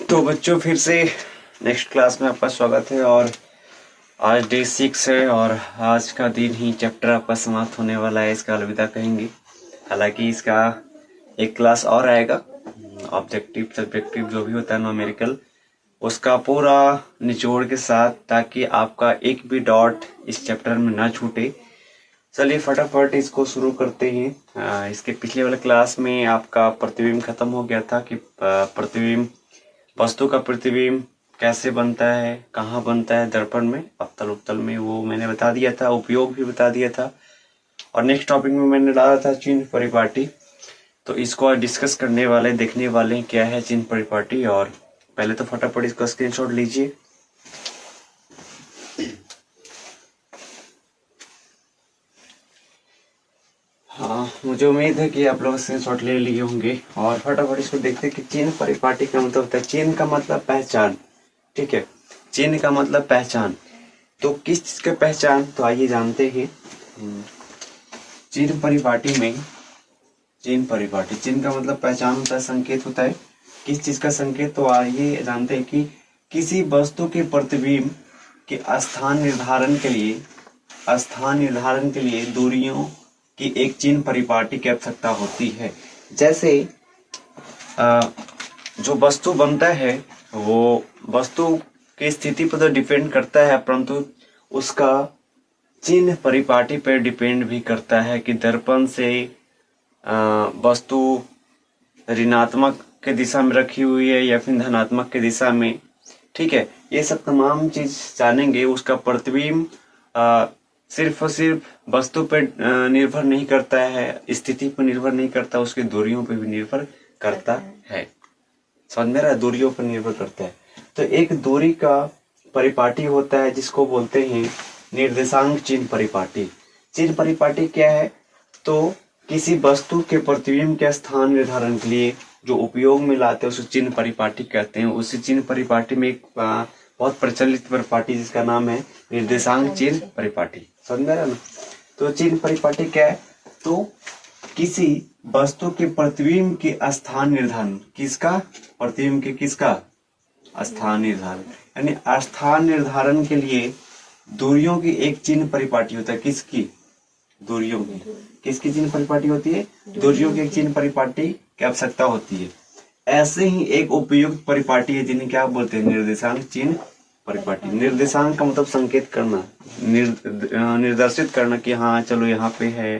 तो बच्चों फिर से नेक्स्ट क्लास में आपका स्वागत है। और आज डे 6 है और आज का दिन ही चैप्टर आपका समाप्त होने वाला है। इसका अलविदा कहेंगे। हालांकि इसका एक क्लास और आएगा, ऑब्जेक्टिव सब्जेक्टिव जो भी होता है न्यूमेरिकल, उसका पूरा निचोड़ के साथ, ताकि आपका एक भी डॉट इस चैप्टर में ना छूटे। चलिए फटाफट इसको शुरू करते हैं। इसके पिछले वाले क्लास में आपका प्रतिबिंब खत्म हो गया था कि प्रतिबिंब, वस्तु का प्रतिबिंब कैसे बनता है, कहाँ बनता है, दर्पण में, अवतल उत्तल में, वो मैंने बता दिया था, उपयोग भी बता दिया था। और नेक्स्ट टॉपिक में मैंने डाला था चिन्ह परिपाटी। तो इसको आज डिस्कस करने वाले, देखने वाले क्या है चिन्ह परिपाटी। और पहले तो फटाफट इसका स्क्रीनशॉट लीजिए। हाँ, मुझे उम्मीद है कि आप लोग स्क्रीनशॉट ले लिए होंगे। और फटाफट इसको देखते हैं कि चिन्ह परिपाटी का मतलब होता है, चिन्ह का मतलब पहचान। ठीक है, चिन्ह का मतलब पहचान। तो किस चीज का पहचान, तो आइए जानते हैं। चिन्ह परिपाटी में, चिन्ह परिपाटी, चिन्ह का मतलब पहचान होता है, संकेत होता है। किस चीज का संकेत, तो आइए जानते हैं कि किसी वस्तु के प्रतिबिंब के स्थान निर्धारण के लिए दूरियों की एक चिन्ह परिपाटी की आवश्यकता होती है। जैसे जो वस्तु बनता है वो वस्तु की स्थिति पर तो डिपेंड करता है, परंतु उसका चिन्ह परिपाटी पर डिपेंड भी करता है कि दर्पण से वस्तु ऋणात्मक के दिशा में रखी हुई है या फिर धनात्मक के दिशा में। ठीक है, ये सब तमाम चीज जानेंगे। उसका प्रतिबिंब सिर्फ और सिर्फ वस्तु पर निर्भर नहीं करता है, स्थिति पर निर्भर नहीं करता, उसकी दूरियों पर भी निर्भर करता है। समझ में रहा है, दूरियों पर निर्भर करता है। तो एक दूरी का परिपाटी होता है जिसको बोलते हैं निर्देशांक चिन्ह परिपाटी। चिन्ह परिपाटी क्या है, तो किसी वस्तु के प्रतिबिंब के स्थान निर्धारण के लिए जो उपयोग में लाते हैं उसे चिन्ह परिपाटी कहते हैं। उसी चिन्ह परिपाटी में एक बहुत प्रचलित परिपाटी जिसका नाम है निर्देशांक चिन्ह परिपाटी। समझ में रहा ना। तो चिन्ह परिपाटी क्या है, तो किसी वस्तु के प्रतिबिंब के स्थान निर्धारण, किसका प्रतिबिंब के, किसका स्थान निर्धारण, यानी स्थान निर्धारण के लिए दूरियों की एक चिन्ह परिपाटी होता है। किसकी, दूरियों की, किसकी चिन्ह परिपाटी होती है, दूरियों की एक चिन्ह परिपाटी की आवश्यकता होती है। ऐसे ही एक उपयुक्त परिपाटी है जिन्हें क्या बोलते हैं, निर्देशांक चिन्ह परिपाटी। निर्देशांक का मतलब संकेत करना, निर्देशित करना कि हाँ चलो यहाँ पे है,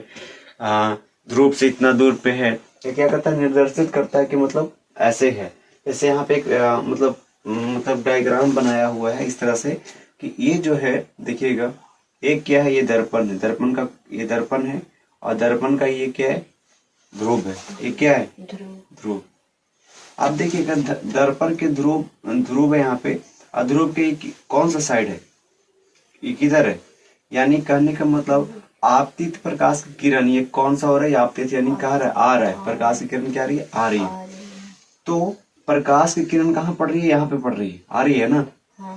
ध्रुव से इतना दूर पे है। ये क्या करता है, निर्देशित करता है कि मतलब ऐसे है। जैसे यहाँ पे एक मतलब डायग्राम बनाया हुआ है इस तरह से कि ये जो है देखिएगा, एक क्या है, ये दर्पण है, दर्पण का ये दर्पण है, और दर्पण का ये क्या है, ध्रुव है। ये क्या है, ध्रुव। आप देखिएगा दर्पण के ध्रुव है यहाँ पे, और ध्रुव के कौन सा साइड है, ये किधर है। यानी कहने का मतलब आपतित प्रकाश की किरण, ये कौन सा हो रहा है, आपतित यानी कहाँ रहा है, आ रहा है। प्रकाश की किरण क्या आ रही है, आ रही है। तो प्रकाश की किरण कहाँ पड़ रही है, यहाँ पे पड़ रही है, आ रही है ना।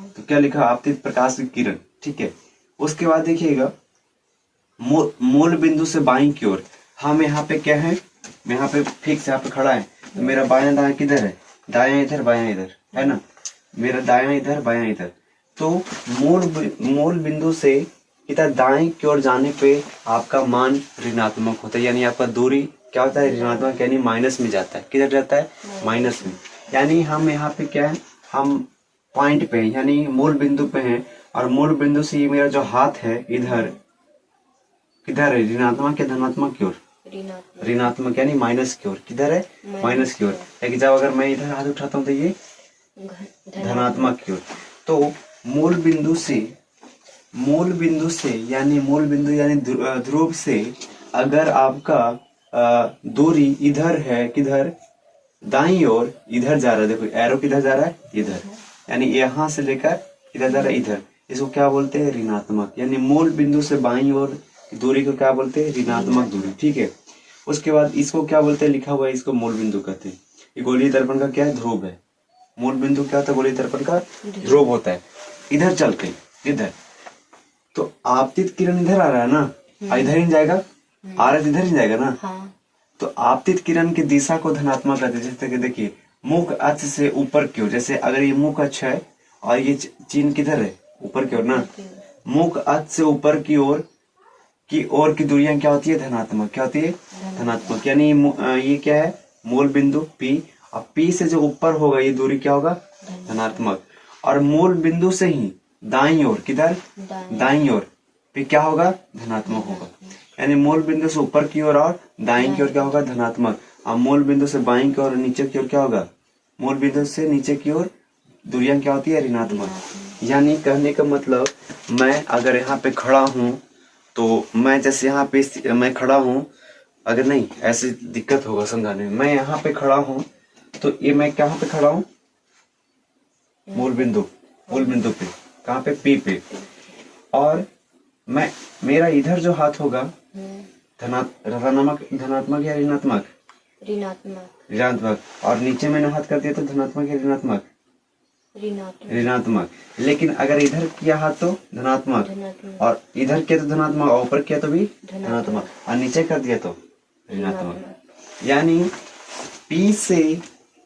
तो क्या लिखा, आपतित प्रकाश की किरण। ठीक है, उसके बाद देखिएगा मूल बिंदु से बाईं की ओर, हम यहाँ पे क्या है, मैं यहाँ पे फिक्स यहाँ पे खड़ा है, तो मेरा बायां दायां किधर है, दायां इधर बायां इधर है ना, मेरा दायां इधर बायां इधर। तो मूल बिंदु से इधर दाएं की ओर जाने पे आपका मान ऋणात्मक होता है, यानी आपका दूरी क्या होता है, ऋणात्मक, यानी माइनस में जाता है। किधर जाता है, माइनस में। यानी हम यहाँ पे क्या है, हम पॉइंट पे यानी मूल बिंदु पे हैं, और मूल बिंदु से ये मेरा जो हाथ है इधर किधर है, ऋणात्मक या धनात्मक की ओर, ऋणात्मक यानी माइनस की ओर। किधर है, माइनस की ओर। लेकिन जब अगर मैं इधर हाथ उठाता हूँ तो ये धनात्मक की ओर। तो मूल बिंदु से यानी ध्रुव से अगर आपका दूरी इधर है, किधर, दाईं ओर, इधर जा रहा है, देखो एरो किधर जा रहा है, इधर, यानी यहाँ से लेकर इधर जा रहा है, इधर। इसको क्या बोलते हैं, ऋणात्मक। यानी मूल बिंदु से बाईं ओर दूरी को क्या बोलते हैं, ऋणात्मक दूरी। ठीक है, उसके बाद इसको क्या बोलते हैं, लिखा हुआ है, इसको मूल बिंदु कहते हैं। ये गोलीय दर्पण का क्या है, ध्रुव है। मूल बिंदु क्या होता है, गोलीय दर्पण का ध्रुव होता है। इधर चलते, इधर, तो आपतित किरण इधर आ रहा है ना, इधर ही जाएगा, आ रहा है इधर ही जाएगा ना। तो आपतित किरण की दिशा को धनात्मक कहते हैं। जैसे कि देखिए मुख अक्ष से ऊपर की ओर, जैसे अगर ये मुख अक्ष है और ये चिन्ह किधर है, ऊपर की ओर ना, मुख अक्ष से ऊपर की ओर की दूरियां क्या होती है, धनात्मक। क्या होती है, धनात्मक। यानी ये क्या है, मूल बिंदु P, और P से जो ऊपर होगा ये दूरी क्या होगा, धनात्मक। और मूल बिंदु से ही दाईं ओर, किधर, दाईं ओर P क्या होगा, धनात्मक होगा। यानी मूल बिंदु से ऊपर की ओर और दाईं की ओर क्या होगा, धनात्मक। और मूल बिंदु से बाईं की ओर नीचे की ओर क्या होगा, मूल बिंदु से नीचे की ओर दूरियां क्या होती है, ऋणात्मक। यानी कहने का मतलब, मैं अगर यहाँ पे खड़ा हूँ तो मैं जैसे यहाँ पे मैं खड़ा हूँ, अगर नहीं ऐसे दिक्कत होगा समझाने में, मैं यहाँ पे खड़ा हूँ तो ये मैं कहाँ पे खड़ा हूँ, मूल बिंदु पे, कहाँ पे, P पे। और मैं, मेरा इधर जो हाथ होगा धनात्मक या ऋणात्मक, ऋणात्मक। और नीचे मैंने हाथ कर दिया तो धनात्मक या ऋणात्मक, ऋणात्मक। लेकिन अगर इधर किया हाथ तो धनात्मक, और इधर किया तो धनात्मक, और ऊपर किया तो भी धनात्मक, और नीचे कर दिया तो ऋणात्मक। यानी P से,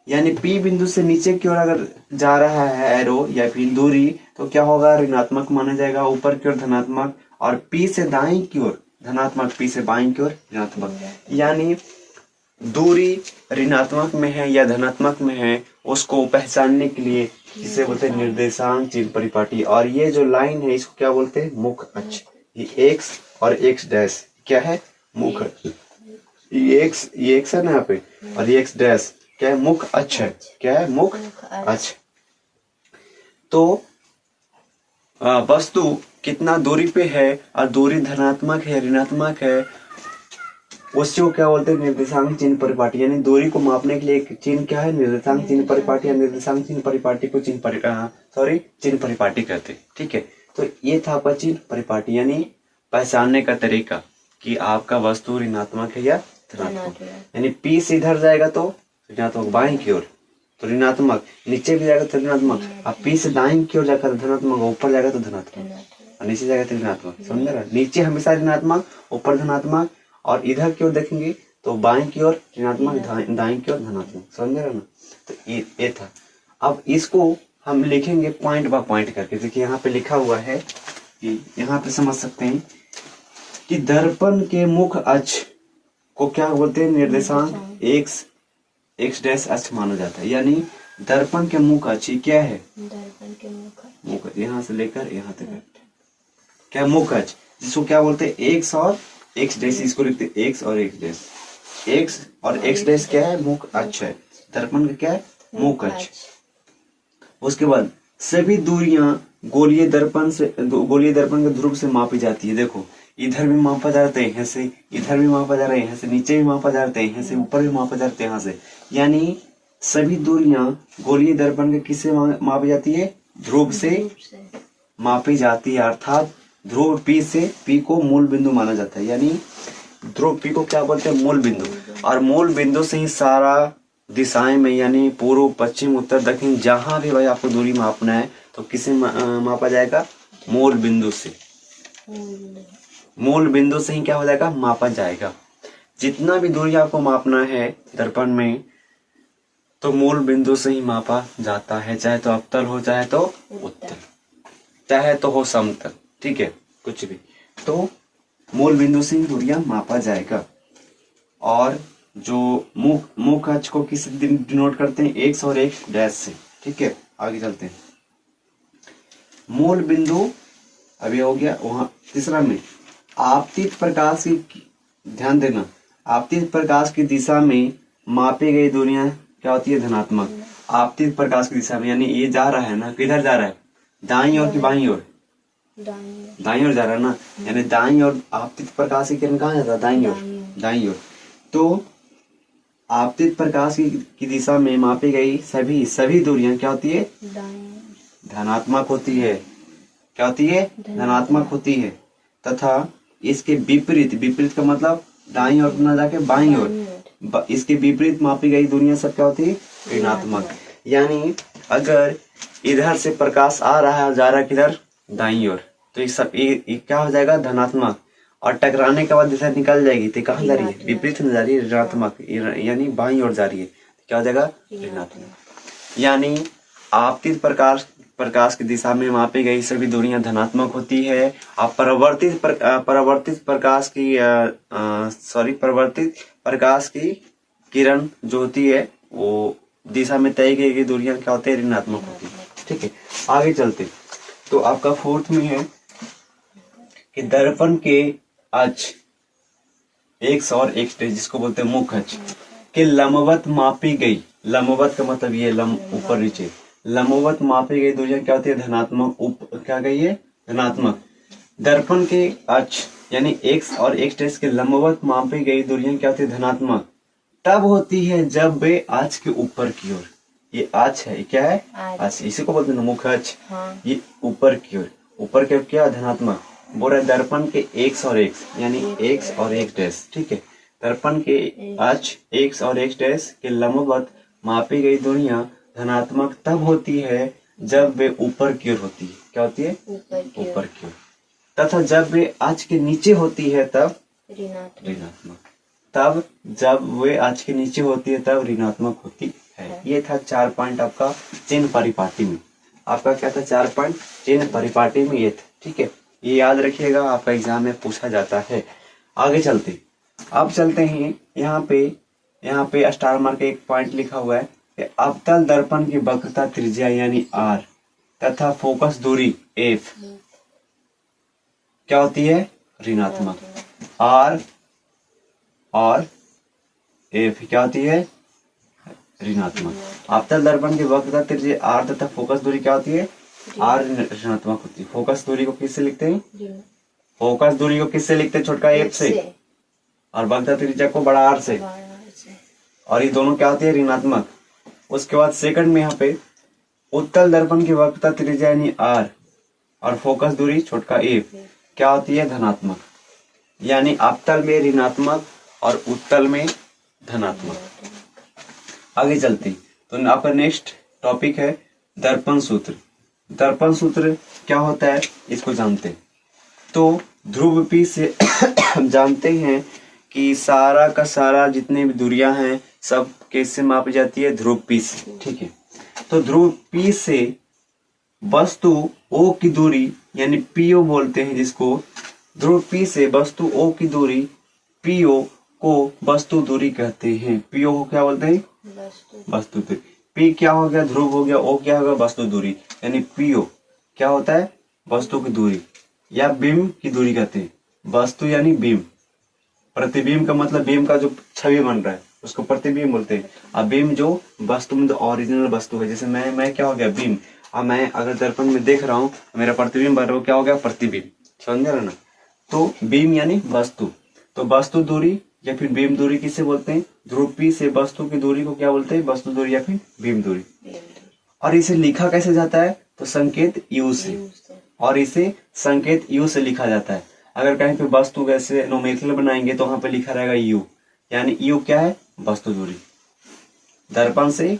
यानी P बिंदु से नीचे की ओर अगर जा रहा है एरो या फिर दूरी, तो क्या होगा, ऋणात्मक माना जाएगा, ऊपर की ओर धनात्मक। और P से दाईं की ओर धनात्मक, P से बाईं की ओर ऋणात्मक। यानी दूरी ऋणात्मक में है या धनात्मक में है, उसको पहचानने के लिए इसे बोलते हैं निर्देशांक चिन्ह परिपाटी। और ये जो लाइन है इसको क्या बोलते हैं, मुख अक्ष। ये x और x डैश क्या है, मुख अक्ष। ये x है ना यहाँ पे, और ये x डैश क्या है, मुख अक्ष है। क्या है, मुख अक्ष। तो वस्तु कितना दूरी पे है और दूरी धनात्मक है ऋणात्मक है, उसको क्या बोलते हैं, निर्देशांक चिन्ह परिपाटी। यानी दूरी को मापने के लिए एक चिन्ह क्या है, निर्देशांक चिन्ह परिपाटी। या निर्देशांक चिन्ह परिपाटी को चिन्ह परिपाटी कहते हैं। ठीक है, तो ये था आपका चिन्ह परिपाटी, यानी पहचानने का तरीका कि आपका वस्तु ऋणात्मक है या धनात्मक। यानी P से इधर जाएगा तो ऋणात्मक, बाईं की ओर तो ऋणात्मक, नीचे भी जाएगा तो ऋणात्मक। अब P से दाईं की ओर जाकर तो धनात्मक, ऊपर जाएगा तो धनात्मक, और नीचे जाएगा तो ऋणात्मक। समझ रहा, नीचे हमेशा ऋणात्मक, ऊपर धनात्मक, और इधर की ओर देखेंगे तो बाईं की ओर ऋणात्मक, दाईं की ओर धनात्मक। समझ रहे ना, तो ये था। अब इसको हम लिखेंगे पॉइंट बाय पॉइंट करके। देखिए यहाँ पे लिखा हुआ है कि यहाँ पे समझ सकते हैं कि दर्पण के मुख अक्ष को क्या बोलते हैं, निर्देशांक x डैश अक्ष माना जाता है। यानी दर्पण के मुख अक्ष क्या है, दर्पण के मुख, यहाँ से लेकर यहाँ तक क्या, मुख अक्ष, जिसको क्या बोलते हैं, x और x डैश, इसको लिखते हैं x और x डैश। x और x डैश क्या है, मुख अक्ष है। दर्पण का क्या है, मुख अक्ष। उसके बाद सभी दूरियां गोलीय दर्पण के ध्रुव से मापी जाती है। देखो इधर भी मापा जाता है, यहाँ से इधर भी मापा जा रहा है, यहाँ से नीचे भी मापा जाता है, यहाँ से ऊपर भी मापा जाता है, यहाँ से। यानी सभी दूरियां गोलीय दर्पण के किससे मापी जाती है, ध्रुव से मापी जाती है। अर्थात ध्रुव P से, P को मूल बिंदु माना जाता है। यानी ध्रुव P को क्या बोलते हैं, मूल बिंदु। और मूल बिंदु से ही सारा दिशाएं में, यानी पूर्व पश्चिम उत्तर दक्षिण, जहां भी भाई आपको दूरी मापना है तो किसे मापा जाएगा, मूल बिंदु से। मूल बिंदु से ही क्या हो जाएगा, मापा जाएगा। जितना भी दूरी आपको मापना है दर्पण में, तो मूल बिंदु से ही मापा जाता है। चाहे तो अवतल हो, चाहे तो उत्तल, चाहे तो हो समतल, ठीक है, कुछ भी, तो मूल बिंदु से ही दूरियां मापा जाएगा। और जो मुख अक्ष को किस डिनोट करते हैं, x और x डैश से। ठीक है, आगे चलते हैं। मूल बिंदु अभी हो गया। वहां तीसरा में आपतित प्रकाश की, ध्यान देना, आपतित प्रकाश की दिशा में मापी गई दूरियां क्या होती है, धनात्मक। आपतित प्रकाश की दिशा में, यानी ये जा रहा है ना, किधर जा रहा है, दाईं ओर की बाईं ओर, दाईं ओर जा रहा है ना। यानी दाईं ओर आपतित प्रकाश की किरण कहाँ जाता है, दाईं ओर, दाईं ओर। तो आपतित प्रकाश की दिशा में मापी गई सभी दूरियां क्या होती है, धनात्मक होती है। क्या होती है, धनात्मक होती है। तथा इसके विपरीत का मतलब दाईं ओर ना जाके बाईं ओर, इसके विपरीत मापी गई दूरियां सब क्या होती है, ऋणात्मक। यानी अगर इधर से प्रकाश आ रहा है और जा रहा है किधर, दाईं ओर, तो ये क्या हो जाएगा, धनात्मक। और टकराने के बाद दिशा निकल जाएगी तो कहाँ जा रही है, विपरीत में जा रही है, ऋणात्मक, यानी बाईं ओर जा रही है। क्या हो जाएगा, ऋणात्मक। यानी आपतित प्रकाश की दिशा में मापी गई सभी दूरियां धनात्मक होती है। आप परावर्तित प्रकाश की किरण जो होती है वो दिशा में तय की गई दूरियां क्या होती है, ऋणात्मक होती है। ठीक है, आगे चलते। तो आपका फोर्थ में है कि दर्पण के अक्ष एक्स और एक्स जिसको बोलते हैं मुख्य अक्ष के लंबवत मापी गई, लंबवत का मतलब ये ऊपर नीचे, लंबवत मापी गई दूरियां क्या होती है, धनात्मक। क्या गई है, धनात्मक। दर्पण के अक्ष यानी एक्स और एक्स के लंबवत मापी गई दूरियां क्या होती है, धनात्मक। तब होती है जब वे अक्ष के ऊपर की ओर, ये अक्ष है, क्या है, अक्ष, इसी को बोलते हैं मुख्य अक्ष। ये ऊपर की ओर, ऊपर की ओर क्या, धनात्मक। बोल रहे दर्पण के एक्स और एक्स यानी एक्स और एक्स डैश, ठीक है। दर्पण के अक्ष एक्स और एक्स डैश के लंबवत मापी गई दूरियां धनात्मक तब होती है जब वे ऊपर की ओर होती है, क्या होती है, ऊपर की ओर। तथा जब वे अक्ष के नीचे होती है तब ऋणात्मक। तब जब वे अक्ष के नीचे होती है तब ऋणात्मक होती है। ये था 4 पॉइंट आपका चिन्ह परिपाटी में। आपका क्या था, 4 पॉइंट चिन्ह परिपाटी में ये था, ठीक है। ये याद रखिएगा, आपका एग्जाम में पूछा जाता है। आगे चलते, अब चलते हैं यहाँ पे स्टार मार्क एक पॉइंट लिखा हुआ है कि अवतल दर्पण की वक्रता त्रिज्या यानी r तथा फोकस दूरी f क्या होती है, ऋणात्मक। r और f क्या होती है, ऋणात्मक। अवतल दर्पण की वक्रता त्रिज्या r तथा फोकस दूरी क्या होती है, r ऋणात्मक होती है। फोकस दूरी को किससे लिखते हैं, फोकस दूरी को किससे लिखते हैं, छोटका f से, और वक्रता त्रिज्या को बड़ा R से, और ये दोनों क्या होती है, ऋणात्मक। उसके बाद सेकंड में यहाँ पे उत्तल दर्पण की वक्रता त्रिज्या यानी R और फोकस दूरी छोटका f क्या होती है, धनात्मक। यानी अवतल में ऋणात्मक और उत्तल में धनात्मक। आगे चलते, तो आपका नेक्स्ट टॉपिक है दर्पण सूत्र। दर्पण सूत्र क्या होता है इसको जानते हैं। तो ध्रुव P से हम जानते हैं कि सारा का सारा जितने भी दूरियां हैं सब कैसे मापी जाती है, ध्रुव P से, ठीक है। तो ध्रुव P से वस्तु O की दूरी यानी PO बोलते हैं जिसको, ध्रुव P से वस्तु O की दूरी PO को वस्तु दूरी कहते हैं। PO को क्या बोलते हैं, वस्तु दूरी। P क्या हो गया, ध्रुव हो गया, O क्या होगा, वस्तु दूरी, यानी PO क्या होता है, वस्तु की दूरी या बीम की दूरी कहते हैं। वस्तु यानी बीम, प्रतिबिंब का मतलब बीम का जो छवि बन रहा है उसको प्रतिबिंब बोलते हैं। अब बीम जो वस्तु में ओरिजिनल वस्तु है, जैसे मैं क्या हो गया, बीम। अब मैं अगर दर्पण में देख रहा हूँ मेरा प्रतिबिंब बन रहा है, क्या हो गया, प्रतिबिंब, समझ रहे ना। तो बीम यानी वस्तु, तो वस्तु दूरी या फिर बीम दूरी किसे बोलते हैं, ध्रुव P से वस्तु की दूरी को क्या बोलते हैं, वस्तु दूरी या फिर बीम दूरी। और इसे लिखा कैसे जाता है, तो संकेत U से, और इसे संकेत U से लिखा जाता है। अगर कहीं पे वस्तु वैसे नोमेरिकल बनाएंगे तो वहां पे लिखा रहेगा U, यानी U क्या है, वस्तु दूरी। दर्पण से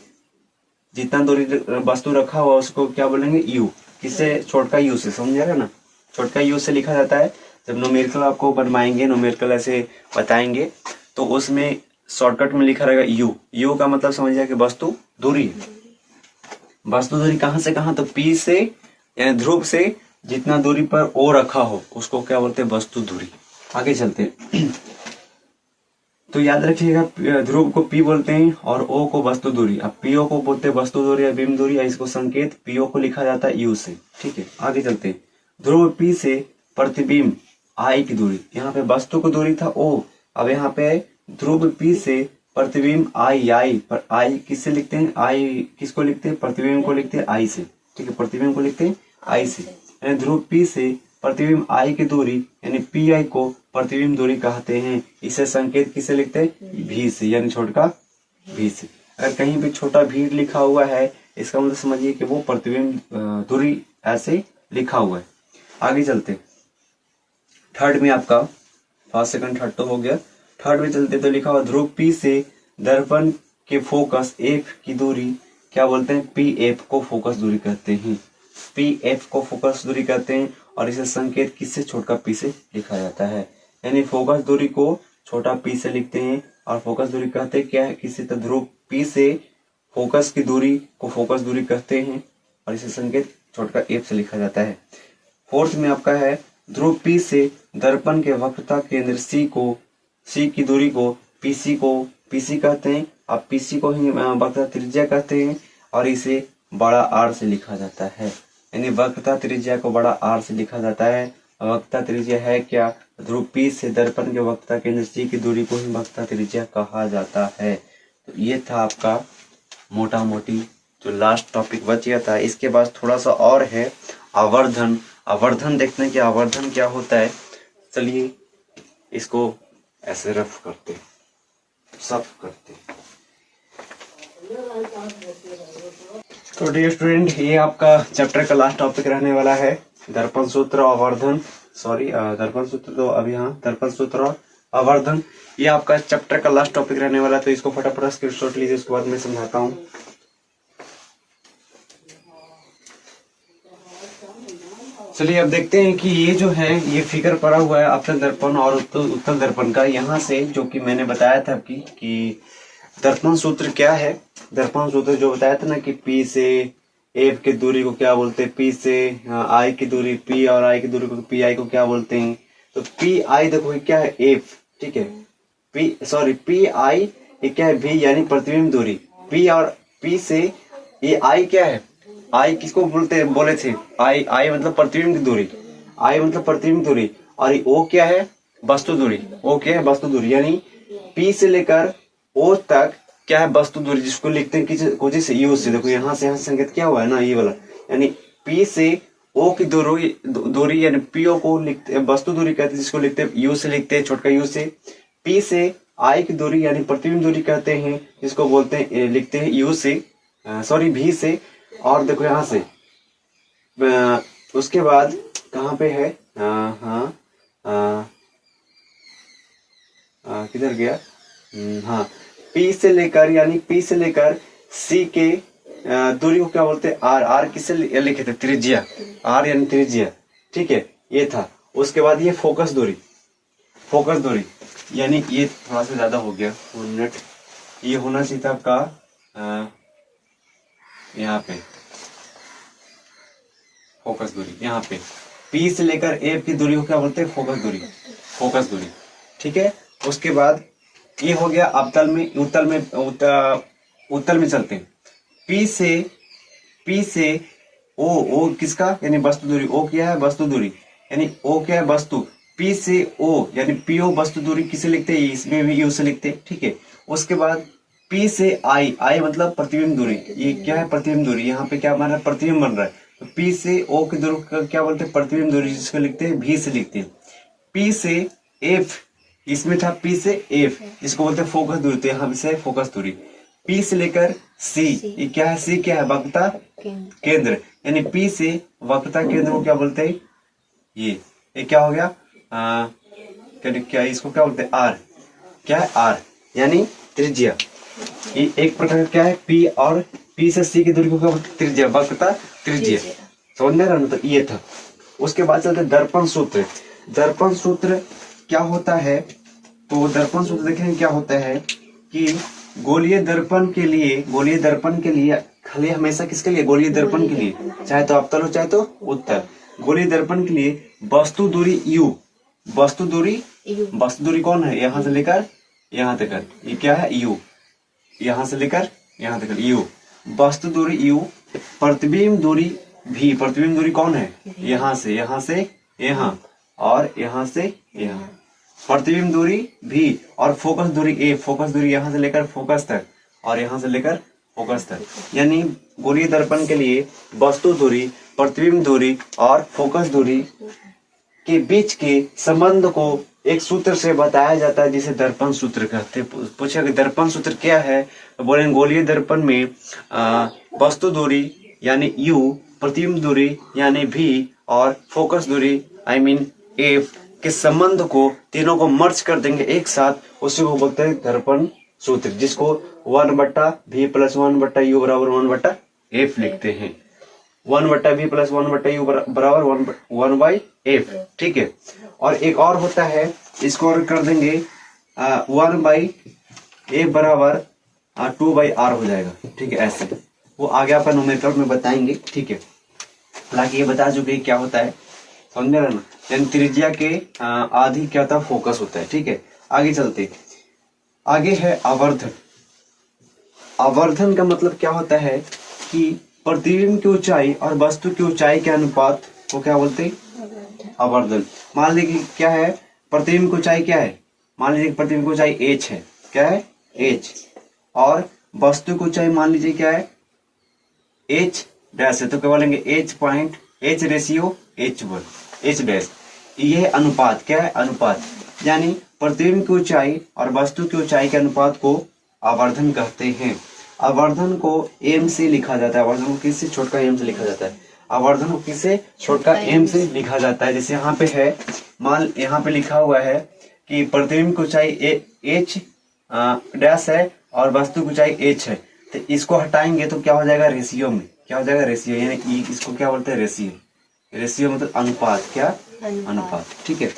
जितना दूरी वस्तु रखा हुआ उसको क्या बोलेंगे, U। किससे, छोटका U से, समझेगा ना, छोटका U से लिखा जाता है। जब नोमेरिकल आपको बनवाएंगे, नोमेरिकल ऐसे बताएंगे तो उसमें शॉर्टकट में लिखा रहेगा U का मतलब समझिए कि वस्तु दूरी है। वस्तु दूरी कहां से कहां, तो P से यानी ध्रुव से जितना दूरी पर O रखा हो उसको क्या बोलते हैं, वस्तु दूरी। आगे चलते हैं, तो याद रखिएगा ध्रुव को P बोलते हैं और O को वस्तु दूरी। अब PO को बोलते हैं वस्तु दूरी या बीम दूरी, या इसको संकेत PO को लिखा जाता है U से, ठीक है। आगे चलते हैं, ध्रुव P से प्रतिबिंब I की दूरी, यहाँ पे वस्तु की दूरी था O, अब यहाँ पे ध्रुव P से प्रतिबिंब I पर I किससे लिखते हैं, I किसको लिखते हैं, प्रतिबिंब को लिखते हैं I से, ठीक है। प्रतिबिंब को लिखते हैं I से, यानी ध्रुव P से प्रतिबिंब I की दूरी यानी PI को प्रतिबिंब दूरी कहते हैं। इसे संकेत किसे लिखते हैं, V से, यानी छोटका V से। अगर कहीं भी छोटा V लिखा हुआ है इसका मतलब समझिए कि वो प्रतिबिंब दूरी ऐसे लिखा हुआ है। आगे चलते, थर्ड में आपका फर्स्ट सेकंड थर्ड तो हो गया। थर्ड में चलते तो लिखा हुआ ध्रुव P से दर्पण के फोकस F की दूरी क्या बोलते हैं, PF को फोकस दूरी कहते हैं। PF को फोकस दूरी कहते हैं और इसे संकेत किससे, छोटका P से लिखा जाता है। यानी फोकस दूरी को छोटा p से लिखते हैं, और फोकस दूरी कहते हैं क्या है, किसी ध्रुव p से फोकस की दूरी को फोकस दूरी कहते हैं, और इसे संकेत छोटा f से लिखा जाता है। फोर्थ में आपका है ध्रुव p से दर्पण के वक्रता केंद्र c की दूरी को pc कहते हैं, अब pc को ही वक्रता त्रिज्या कहते हैं, और इसे बड़ा R से लिखा जाता है। यानी वक्रता त्रिज्या को बड़ा R से लिखा जाता है। वक्रता त्रिज्या है क्या, ध्रुव P से दर्पण के वक्रता केंद्र C की दूरी को ही वक्रता त्रिज्या कहा जाता है। तो ये था आपका मोटा मोटी जो लास्ट टॉपिक बच गया था। इसके बाद थोड़ा सा और है आवर्धन। आवर्धन देखते हैं कि आवर्धन क्या होता है। चलिए इसको ऐसे रफ करते तो डियर स्टूडेंट, ये आपका चैप्टर का लास्ट टॉपिक रहने वाला है, दर्पण सूत्र आवर्धन। दर्पण सूत्र तो अभी, हाँ, दर्पण सूत्र और आवर्धन, ये आपका चैप्टर का लास्ट टॉपिक रहने वाला है। तो इसको फटाफट स्क्रीनशॉट लीजिए, उसके बाद मैं समझाता हूँ। चलिए अब देखते हैं कि ये जो है ये फिगर पड़ा हुआ है अवतल दर्पण और उत्तल दर्पण का। यहाँ से जो कि मैंने बताया था कि दर्पण सूत्र क्या है। दर्पण सूत्र जो बताया था ना कि P से F की दूरी को क्या बोलते हैं, P से I की दूरी, P और I की दूरी को PI को क्या बोलते हैं। तो PI देखो क्या है, F, ठीक है। PI ये क्या है, V यानी प्रतिबिंब दूरी। P और P से ये I क्या है, I किसको बोले थे, I मतलब प्रतिबिंब की दूरी, I मतलब प्रतिबिंब दूरी। और ये O क्या है, वस्तु दूरी। O क्या है, वस्तु दूरी। यानी P से लेकर O तक क्या है, वस्तु दूरी, जिसको लिखते हैं कुछ से U से। देखो यहाँ से संकेत क्या हुआ है ना, ये वाला। यानी P से O की दूरी यानी PO को लिखते वस्तु दूरी कहते हैं, जिसको लिखते हैं U से, लिखते हैं छोटका U से। P से I की दूरी यानी प्रतिबिंब दूरी कहते हैं, जिसको बोलते हैं लिखते हैं U से, V से। और देखो यहाँ से उसके बाद कहाँ पे है, किधर गया, हाँ, P से लेकर C के दूरी को क्या बोलते हैं, R किससे लिखे थे, त्रिज्या, R यानी त्रिज्या, ठीक है, ये था। उसके बाद ये फोकस दूरी यानी ये थोड़ा सा ज्यादा हो गया, 1 मिनट, ये होना चाहिए था आपका यहाँ पे फोकस दूरी, यहाँ पे P से लेकर F की दूरी को क्या बोलते हैं, फोकस दूरी, ठीक है। उसके बाद ये हो गया अवतल में। उत्तल में चलते हैं। P से O किसका यानी वस्तु दूरी, O क्या है, वस्तु दूरी, यानी O क्या है, वस्तु। P से O यानी PO वस्तु दूरी किसे लिखते हैं, इसमें भी U से लिखते हैं, ठीक है। उसके बाद P से I मतलब प्रतिबिंब दूरी, ये क्या है, प्रतिबिंब दूरी। यहाँ पे क्या बन रहा है, प्रतिबिंब बन रहा है। तो P से O की दूरी का क्या बोलते हैं, प्रतिबिंब दूरी, जिसको लिखते हैं V से लिखते हैं। P से F, इसमें था P से F, इसको बोलते हैं फोकस दूरी, तो यहाँ से फोकस दूरी। P से लेकर C, ये क्या है, C क्या है, वक्रता केंद्र, यानी P से वक्रता केंद्र को क्या बोलते हैं, ये क्या हो गया, क्या इसको क्या बोलते हैं, R, क्या है, R यानी त्रिज्या। ये एक प्रकार का क्या है, P और P से C की दूरी को क्या बोलते हैं, त्रिज्या, वक्रता त्रिज्या, समझ में आ रहा है। तो ये था। उसके बाद चलते दर्पण सूत्र। दर्पण सूत्र क्या होता है, तो दर्पण सूत्र देखेंगे क्या होता है कि गोलीय दर्पण के लिए खाली हमेशा किसके लिए, गोलीय दर्पण के लिए, चाहे तो अवतल हो चाहे तो उत्तल, गोलीय दर्पण के लिए वस्तु दूरी U, वस्तु दूरी कौन है, यहाँ से लेकर यहाँ तक, ये क्या है, U, यहाँ से लेकर यहाँ तक U, वस्तु दूरी U। प्रतिबिंब दूरी V, प्रतिबिंब दूरी कौन है, यहाँ से यहाँ और यहाँ से यहाँ, प्रतिबिंब दूरी V। और फोकस दूरी A, फोकस दूरी यहाँ से लेकर फोकस तक और यहाँ से लेकर फोकस तक। यानी गोलीय दर्पण के लिए वस्तु दूरी, प्रतिबिंब दूरी और फोकस दूरी के बीच के संबंध को एक सूत्र से बताया जाता है, जिसे दर्पण सूत्र कहते हैं। पूछा कि दर्पण सूत्र क्या है, तो बोले गोलीय दर्पण में वस्तु दूरी यानी U, प्रतिबिंब दूरी यानी V और फोकस दूरी I mean F के संबंध को, तीनों को मर्ज कर देंगे एक साथ, उसी को बोलते हैं दर्पण सूत्र, जिसको 1/V + 1/U बराबर 1/F लिखते हैं। 1/V + 1/U बराबर 1/F, ठीक है। और एक और होता है, इसको और कर देंगे 1/a बराबर 2/r हो जाएगा। ठीक है, ऐसे वो आगे आपका न्यूमेरिकल में बताएंगे। ठीक है, हालांकि ये बता चुके क्या होता है, समझ में रहना। यानी त्रिज्या के आधी क्या होता है, फोकस होता है। ठीक है, आगे चलते, आगे है आवर्धन। आवर्धन का मतलब क्या होता है कि प्रतिबिंब की ऊंचाई और वस्तु की ऊंचाई के अनुपात को क्या बोलते हैं, आवर्धन। मान लीजिए क्या है, प्रतिबिंब की ऊंचाई क्या है, मान लीजिए प्रतिबिंब की ऊंचाई h है, क्या है h, और वस्तु की ऊंचाई मान लीजिए क्या है h डैश है, तो क्या बोलेंगे h रेशियो h डैश। ये अनुपात, क्या है अनुपात, यानी प्रतिबिंब की ऊंचाई और वस्तु की ऊंचाई के अनुपात को आवर्धन कहते हैं। आवर्धन को m से लिखा जाता है, आवर्धन को किससे, छोटका m से लिखा जाता है। आवर्धन को किससे, छोटका m से लिखा जाता है। जैसे यहाँ पे है, मान यहाँ पे लिखा हुआ है कि प्रतिबिंब की ऊंचाई h डैश है और वस्तु की ऊंचाई h है, तो इसको हटाएंगे तो क्या हो जाएगा, रेशियो में क्या हो जाएगा, रेशियो, यानी इसको क्या बोलते हैं, रेशियो। रेशियो मतलब अनुपात, क्या अनुपात। ठीक है,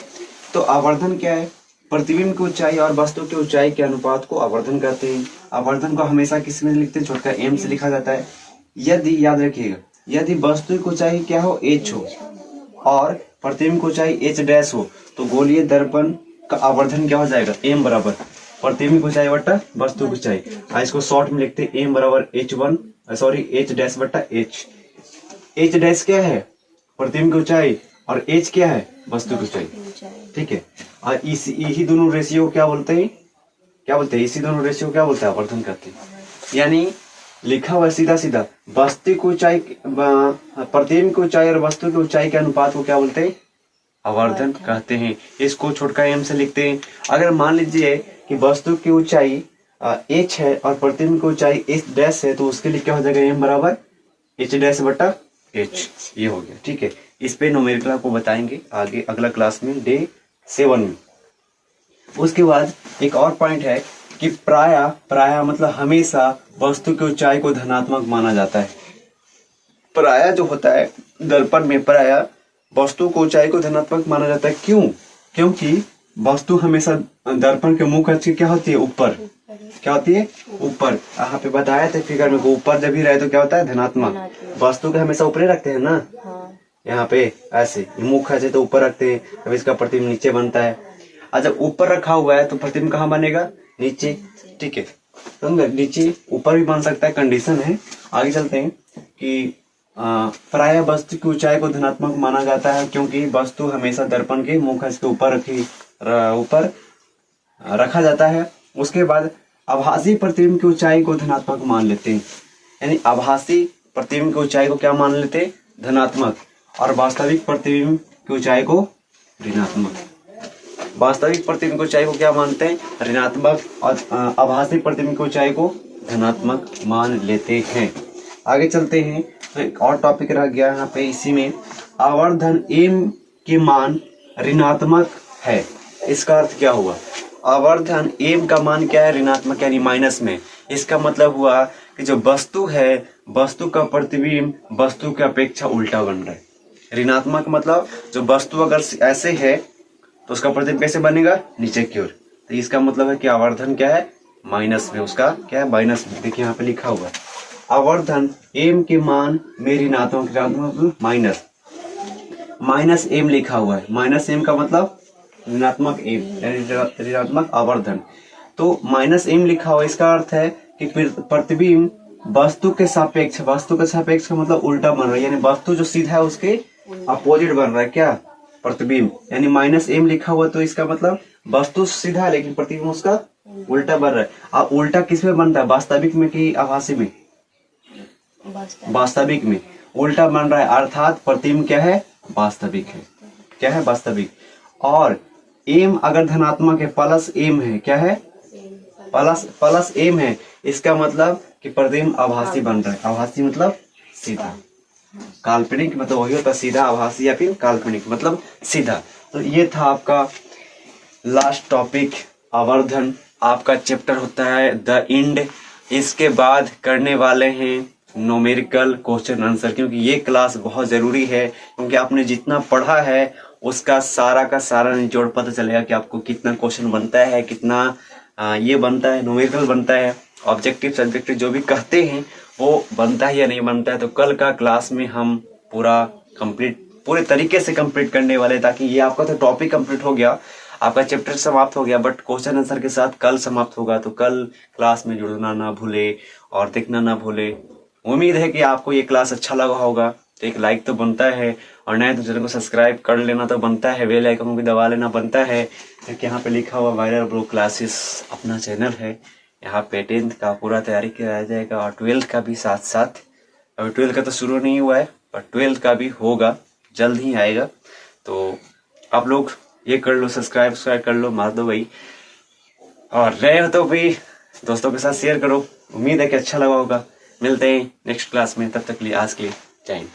तो आवर्धन क्या है, प्रतिबिंब की ऊंचाई और वस्तु की ऊंचाई के अनुपात को आवर्धन कहते हैं। आवर्धन को हमेशा किस में लिखते हैं, छोटका m से लिखा जाता है। यदि, याद रखिएगा, यदि वस्तु की ऊंचाई क्या हो, h हो, और प्रतिबिंब की ऊंचाई h डैश हो, तो गोलीय दर्पण का आवर्धन क्या हो जाएगा, m बराबर प्रतिबिंब की ऊंचाई बट्टा वस्तु की ऊंचाई। इसको शॉर्ट में लिखते हैं m बराबर h डैश बट्टा h। h डैश क्या है, प्रतिबिंब की ऊंचाई, और h क्या है, वस्तु की ऊंचाई। ठीक है, और यही दोनों रेशियो क्या बोलते हैं, इसी दोनों रेशियो क्या बोलते हैं, आवर्धन कहते हैं। यानी लिखा हुआ सीधा सीधा, वस्तु की ऊंचाई, प्रतिबिंब की ऊंचाई और वस्तु की ऊंचाई के अनुपात को क्या बोलते हैं, आवर्धन कहते हैं। इसको छोटका m से लिखते हैं। अगर मान लीजिए कि वस्तु की ऊंचाई h है और प्रतिबिंब की ऊंचाई h डैश है, तो उसके लिए क्या हो जाएगा, m बराबर h डैश बटा h। ये हो गया। ठीक है, इस पे न्यूमेरिकल आपको बताएंगे आगे अगला क्लास में, डे 7 में। उसके बाद एक और पॉइंट है कि प्राय मतलब हमेशा वस्तु की ऊंचाई को धनात्मक माना जाता है। प्राय जो होता है दर्पण में, प्राय वस्तु को ऊंचाई को धनात्मक माना जाता है। क्यों, क्योंकि वस्तु हमेशा दर्पण के मुख अक्ष क्या होती है, ऊपर, क्या होती है, ऊपर। यहाँ पे बताया था फिगर में, ऊपर जब भी रहे तो क्या होता है, धनात्मक। वस्तु के हमेशा ऊपर रखते हैं ना, यहाँ पे ऐसे मुख है तो ऊपर रखते हैं, तब इसका प्रतिबिंब नीचे बनता है। और जब ऊपर रखा हुआ है तो प्रतिबिंब कहाँ बनेगा, नीचे। ठीक है, समझे, नीचे ऊपर भी बन सकता है, कंडीशन है। आगे चलते हैं कि प्राय वस्तु की ऊंचाई को धनात्मक माना जाता है क्योंकि वस्तु हमेशा दर्पण के मुख के ऊपर रखा जाता है। उसके बाद आभासी प्रतिबिंब की ऊंचाई को धनात्मक मान लेते हैं, यानी आभासी प्रतिबिंब की ऊंचाई को क्या मान लेते हैं, धनात्मक, और वास्तविक प्रतिबिंब की ऊंचाई को ऋणात्मक। वास्तविक प्रतिबिंब की ऊंचाई को क्या मानते हैं, ऋणात्मक, और आभासी प्रतिबिंब की ऊंचाई को धनात्मक मान लेते हैं। आगे चलते हैं, तो एक और टॉपिक रह गया यहाँ पे, इसी में आवर्धन m के मान ऋणात्मक है। इसका अर्थ क्या हुआ, आवर्धन m का मान क्या है, ऋणात्मक, यानी माइनस में। इसका मतलब हुआ कि जो वस्तु है, वस्तु का प्रतिबिंब वस्तु की अपेक्षा उल्टा बन रहा है। ऋणात्मक मतलब जो वस्तु अगर ऐसे है तो उसका प्रतिबिंब कैसे बनेगा, नीचे की ओर। तो इसका मतलब है कि आवर्धन क्या है, माइनस में, उसका क्या है, माइनस में। देखिए यहाँ पे लिखा हुआ है, आवर्धन m के मान में ऋणात्मक माइनस m लिखा हुआ है। माइनस m का मतलब ऋणात्मक m, ऋणात्मक आवर्धन। तो माइनस m लिखा हुआ, इसका अर्थ है कि प्रतिबिंब वस्तु के सापेक्ष का मतलब उल्टा बन रहा है, यानी वस्तु जो सीधा है उसके अपोजिट बन रहा है, क्या, प्रतिबिंब। यानी माइनस m लिखा हुआ तो इसका मतलब वस्तु सीधा है लेकिन प्रतिबिंब उसका उल्टा बन रहा है। अब उल्टा किस में बनता है, वास्तविक में कि आभासी में, वास्तविक में उल्टा बन रहा है, अर्थात प्रतिबिंब क्या है, वास्तविक है, क्या है, वास्तविक। और m अगर धनात्मक है, प्लस m है, क्या है, प्लस m है, इसका मतलब कि प्रतिबिंब आभासी बन रहा है। आभासी मतलब सीधा, काल्पनिक मतलब वही होता है सीधा, आभासी या फिर काल्पनिक मतलब सीधा। तो ये था आपका लास्ट टॉपिक, आवर्धन। आपका चैप्टर होता है द एंड। इसके बाद करने वाले हैं न्यूमेरिकल क्वेश्चन आंसर, क्योंकि ये क्लास बहुत जरूरी है, क्योंकि आपने जितना पढ़ा है उसका सारा का सारा निचोड़ पता चलेगा कि आपको कितना क्वेश्चन बनता है, कितना ये बनता है, न्यूमेरिकल बनता है, ऑब्जेक्टिव सब्जेक्टिव जो भी कहते हैं वो बनता है या नहीं बनता है। तो कल का क्लास में हम पूरे तरीके से कंप्लीट करने वाले, ताकि ये आपका तो टॉपिक कंप्लीट हो गया, आपका चैप्टर समाप्त हो गया, बट क्वेश्चन आंसर के साथ कल समाप्त होगा। तो कल क्लास में जुड़ना ना भूले और देखना ना भूले। उम्मीद है कि आपको ये क्लास अच्छा लगा होगा। तो एक लाइक तो बनता है, और नए तो चैनल को सब्सक्राइब कर लेना तो बनता है, बेल आइकन को भी दबा लेना बनता है, क्योंकि यहाँ पे लिखा हुआ वायरल ब्रो क्लासेस अपना चैनल है। यहाँ पे 10th का पूरा तैयारी किया जाएगा और 12th का भी साथ साथ। अभी 12th का तो शुरू नहीं हुआ है, पर 12th का भी होगा, जल्द ही आएगा। तो आप लोग ये कर लो, सब्सक्राइब कर लो, मार दो भाई, और रहे हो तो भी दोस्तों के साथ शेयर करो। उम्मीद है कि अच्छा लगा होगा। मिलते हैं नेक्स्ट क्लास में, तब तक के लिए आज के लिए जय हिंद।